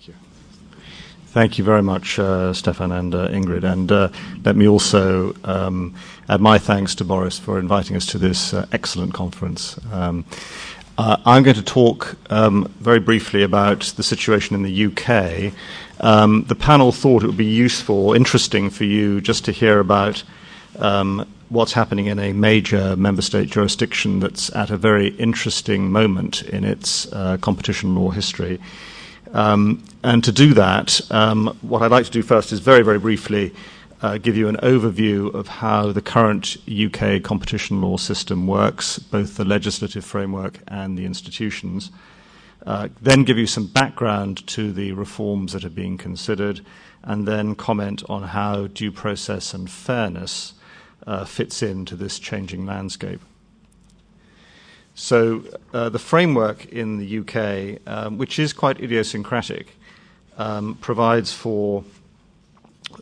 Thank you. Thank you very much, Stefan and Ingrid. And let me also add my thanks to Boris for inviting us to this excellent conference. I'm going to talk very briefly about the situation in the UK. The panel thought it would be useful, interesting for you just to hear about what's happening in a major member state jurisdiction that's at a very interesting moment in its competition law history. And to do that, what I'd like to do first is very, very briefly give you an overview of how the current UK competition law system works, both the legislative framework and the institutions. Then give you some background to the reforms that are being considered, and then comment on how due process and fairness fits into this changing landscape. So the framework in the UK, which is quite idiosyncratic, provides for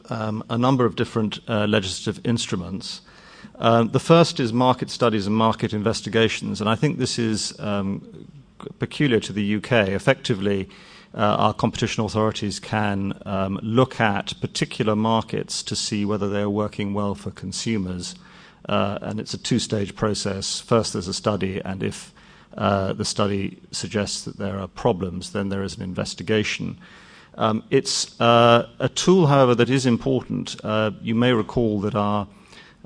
a number of different legislative instruments. The first is market studies and market investigations, and I think this is peculiar to the UK. Effectively, our competition authorities can look at particular markets to see whether they're working well for consumers. And it's a two-stage process. First, there's a study, and if the study suggests that there are problems, then there is an investigation. It's a tool, however, that is important. You may recall that our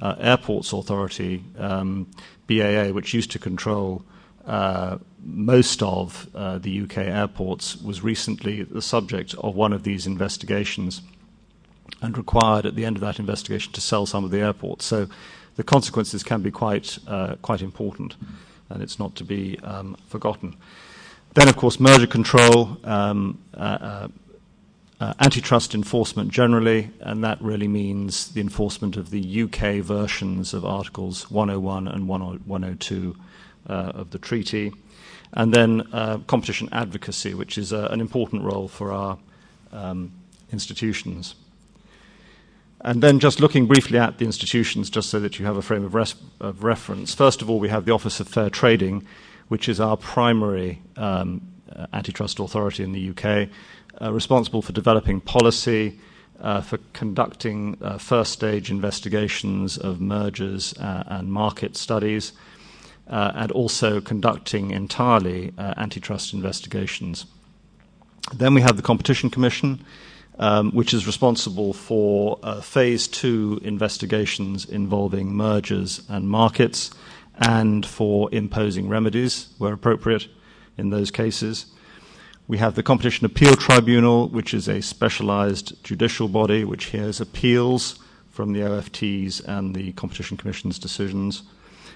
Airports Authority, BAA, which used to control most of the UK airports, was recently the subject of one of these investigations and required at the end of that investigation to sell some of the airports. So the consequences can be quite important, and it's not to be forgotten. Then, of course, merger control, antitrust enforcement generally, and that really means the enforcement of the UK versions of Articles 101 and 102 of the treaty. And then competition advocacy, which is an important role for our institutions. And then just looking briefly at the institutions, just so that you have a frame of reference. First of all, we have the Office of Fair Trading, which is our primary antitrust authority in the UK, responsible for developing policy, for conducting first-stage investigations of mergers and market studies, and also conducting entirely antitrust investigations. Then we have the Competition Commission, which is responsible for phase 2 investigations involving mergers and markets, and for imposing remedies where appropriate in those cases. We have the Competition Appeal Tribunal, which is a specialized judicial body which hears appeals from the OFTs and the Competition Commission's decisions.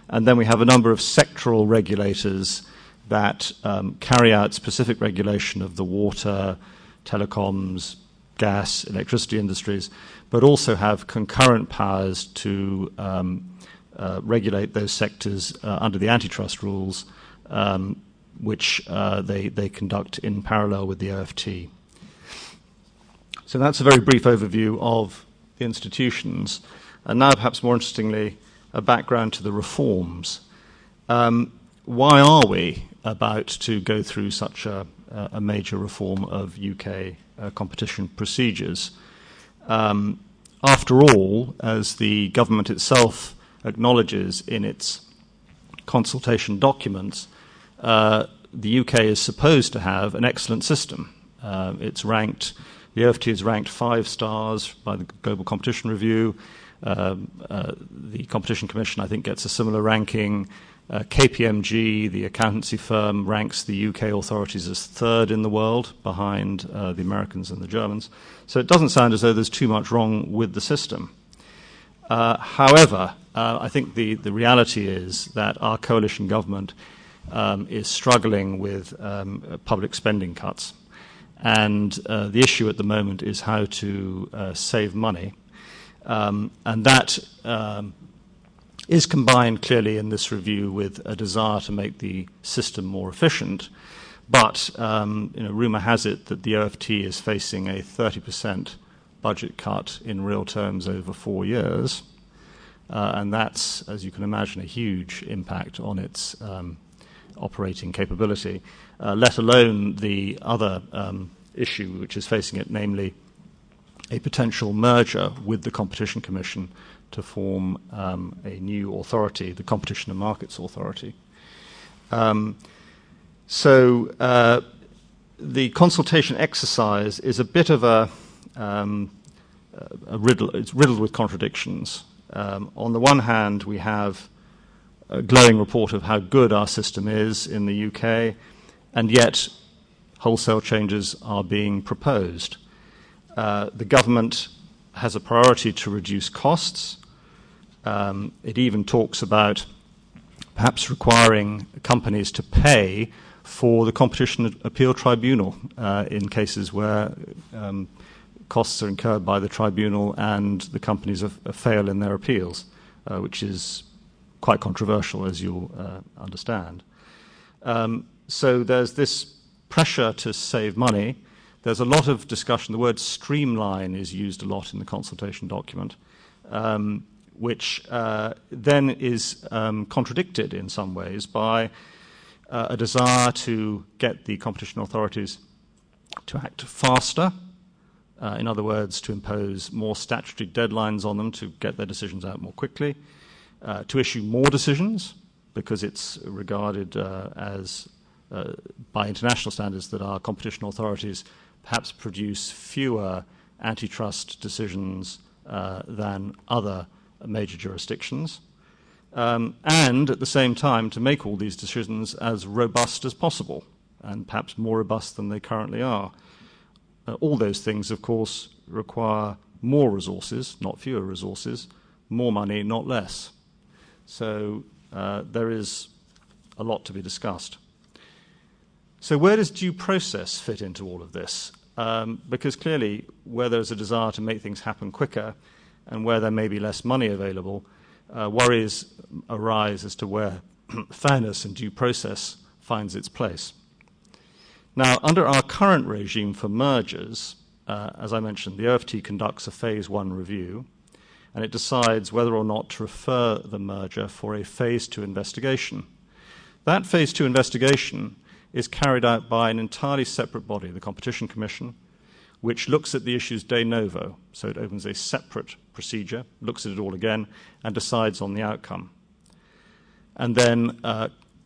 And then we have a number of sectoral regulators that carry out specific regulation of the water, telecoms, gas, electricity industries, but also have concurrent powers to regulate those sectors under the antitrust rules, which they conduct in parallel with the OFT. So that's a very brief overview of the institutions. And now, perhaps more interestingly, a background to the reforms. Why are we about to go through such a major reform of UK competition procedures? After all, as the government itself acknowledges in its consultation documents, the UK is supposed to have an excellent system. It's ranked, the OFT is ranked 5 stars by the Global Competition Review. The Competition Commission, I think, gets a similar ranking. KPMG, the accountancy firm, ranks the UK authorities as 3rd in the world, behind the Americans and the Germans. So it doesn't sound as though there's too much wrong with the system. However, I think the reality is that our coalition government is struggling with public spending cuts. And the issue at the moment is how to save money. And that is combined clearly in this review with a desire to make the system more efficient. But rumor has it that the OFT is facing a 30% budget cut in real terms over 4 years. And that's, as you can imagine, a huge impact on its operating capability, let alone the other issue which is facing it, namely a potential merger with the Competition Commission to form a new authority, the Competition and Markets Authority. The consultation exercise is a bit of a riddle. It's riddled with contradictions. On the one hand, we have a glowing report of how good our system is in the UK, and yet wholesale changes are being proposed. The government has a priority to reduce costs. It even talks about perhaps requiring companies to pay for the Competition Appeal Tribunal in cases where costs are incurred by the tribunal and the companies fail in their appeals, which is quite controversial, as you'll understand. So there's this pressure to save money. There's a lot of discussion. The word streamline is used a lot in the consultation document, which then is contradicted in some ways by a desire to get the competition authorities to act faster, in other words, to impose more statutory deadlines on them to get their decisions out more quickly, to issue more decisions, because it's regarded as, by international standards, that our competition authorities perhaps produce fewer antitrust decisions than other major jurisdictions, and at the same time to make all these decisions as robust as possible, and perhaps more robust than they currently are. All those things, of course, require more resources, not fewer resources, more money, not less. So there is a lot to be discussed. So where does due process fit into all of this? Because clearly, where there's a desire to make things happen quicker and where there may be less money available, worries arise as to where fairness and due process finds its place. Now, under our current regime for mergers, as I mentioned, the OFT conducts a Phase 1 review, and it decides whether or not to refer the merger for a Phase 2 investigation. That Phase 2 investigation is carried out by an entirely separate body, the Competition Commission, which looks at the issues de novo. So it opens a separate procedure, looks at it all again, and decides on the outcome. And then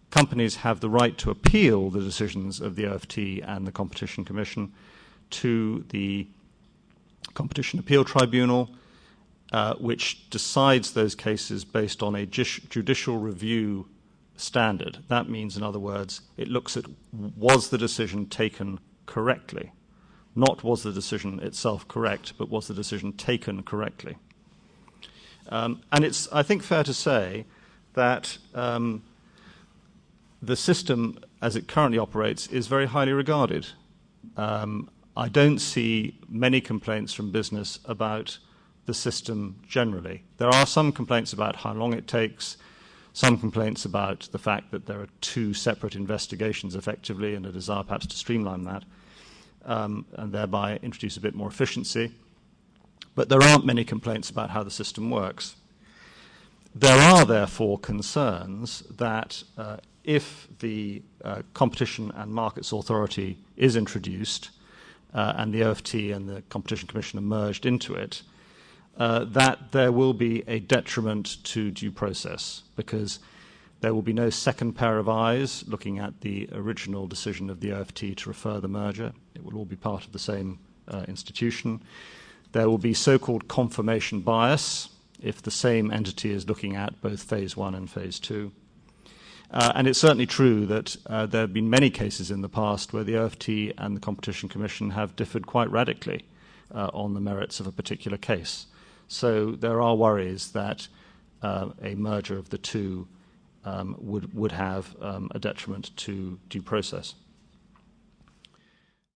companies have the right to appeal the decisions of the OFT and the Competition Commission to the Competition Appeal Tribunal, which decides those cases based on a judicial review standard. That means, in other words, it looks at was the decision taken correctly. Not was the decision itself correct, but was the decision taken correctly. And it's, I think, fair to say that the system, as it currently operates, is very highly regarded. I don't see many complaints from business about the system generally. There are some complaints about how long it takes, some complaints about the fact that there are two separate investigations effectively and a desire perhaps to streamline that and thereby introduce a bit more efficiency. But there aren't many complaints about how the system works. There are, therefore, concerns that if the Competition and Markets Authority is introduced and the OFT and the Competition Commission are merged into it, that there will be a detriment to due process, because there will be no second pair of eyes looking at the original decision of the OFT to refer the merger. It will all be part of the same institution. There will be so-called confirmation bias if the same entity is looking at both Phase 1 and Phase 2. And it's certainly true that there have been many cases in the past where the OFT and the Competition Commission have differed quite radically on the merits of a particular case. So there are worries that a merger of the two would have a detriment to due process.